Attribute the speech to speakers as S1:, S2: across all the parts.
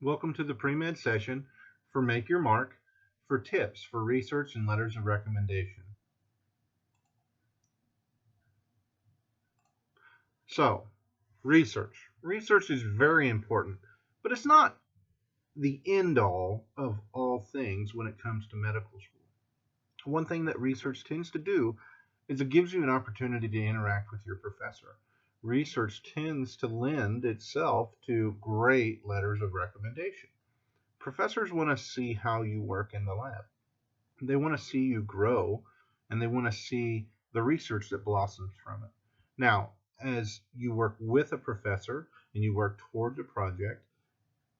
S1: Welcome to the pre-med session for Make Your Mark for tips for research and letters of recommendation. So, research. Research is very important, but it's not the end all of all things when it comes to medical school. One thing that research tends to do is it gives you an opportunity to interact with your professor. Research tends to lend itself to great letters of recommendation. Professors want to see how you work in the lab. They want to see you grow, and they want to see the research that blossoms from it. Now, as you work with a professor and you work towards a project,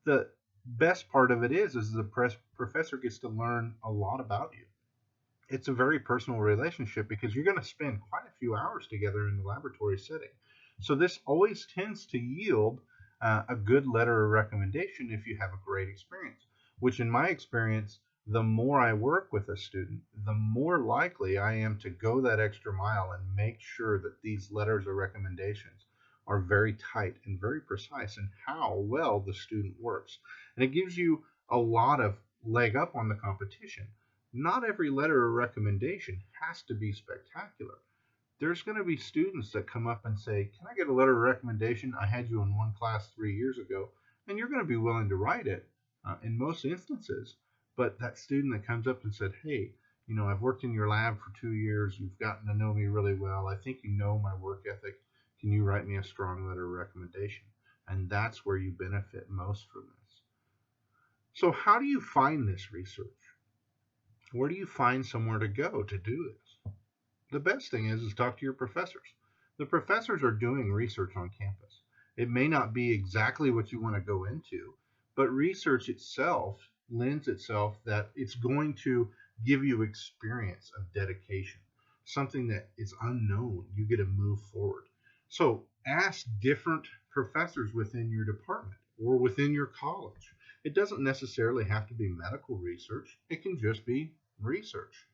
S1: the best part of it is the professor gets to learn a lot about you. It's a very personal relationship because you're going to spend quite a few hours together in the laboratory setting. So this always tends to yield a good letter of recommendation if you have a great experience, which in my experience, the more I work with a student, the more likely I am to go that extra mile and make sure that these letters of recommendations are very tight and very precise in how well the student works. And it gives you a lot of leg up on the competition. Not every letter of recommendation has to be spectacular. There's going to be students that come up and say, "Can I get a letter of recommendation? I had you in one class 3 years ago." And you're going to be willing to write it in most instances. But that student that comes up and said, "Hey, I've worked in your lab for 2 years. You've gotten to know me really well. I think you know my work ethic. Can you write me a strong letter of recommendation?" And that's where you benefit most from this. So, how do you find this research? Where do you find somewhere to go to do this? The best thing is talk to your professors. The professors are doing research on campus. It may not be exactly what you want to go into, but research itself lends itself that it's going to give you experience of dedication, something that is unknown. You get to move forward. So ask different professors within your department or within your college. It doesn't necessarily have to be medical research. It can just be research.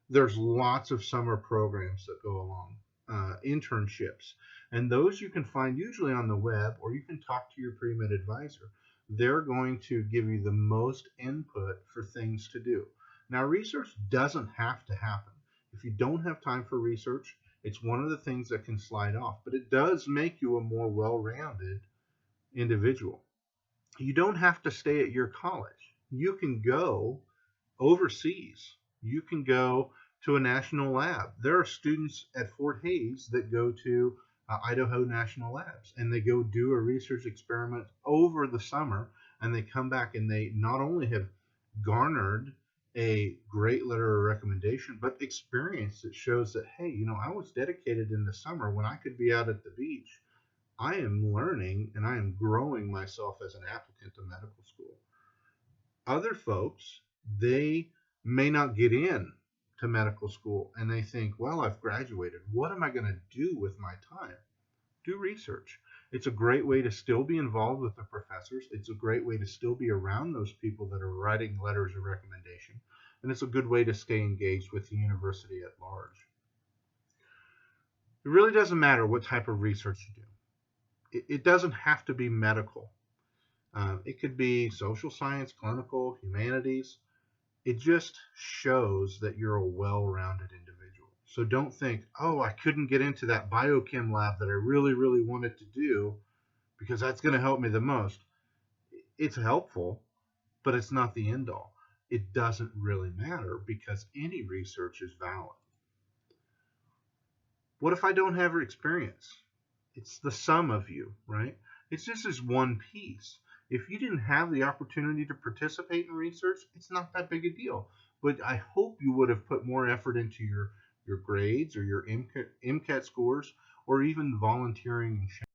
S1: There's lots of summer programs that go along, internships, and those you can find usually on the web, or you can talk to your pre-med advisor. They're going to give you the most input for things to do. Now, research doesn't have to happen. If you don't have time for research, it's one of the things that can slide off, but it does make you a more well-rounded individual. You don't have to stay at your college. You can go overseas. You can go to a national lab. There are students at Fort Hays that go to Idaho National Labs, and they go do a research experiment over the summer, and they come back and they not only have garnered a great letter of recommendation, but experience that shows that, hey, I was dedicated in the summer when I could be out at the beach. I am learning and I am growing myself as an applicant to medical school. Other folks, they may not get in to medical school and they think, well, I've graduated. What am I going to do with my time? Do research. It's a great way to still be involved with the professors. It's a great way to still be around those people that are writing letters of recommendation. And it's a good way to stay engaged with the university at large. It really doesn't matter what type of research you do. It doesn't have to be medical. It could be social science, clinical, humanities. It just shows that you're a well-rounded individual. So don't think, oh, I couldn't get into that biochem lab that I really, really wanted to do because that's going to help me the most. It's helpful, but it's not the end all. It doesn't really matter because any research is valid. What if I don't have experience? It's the sum of you, right? It's just this one piece. If you didn't have the opportunity to participate in research, it's not that big a deal. But I hope you would have put more effort into your grades or your MCAT scores, or even volunteering and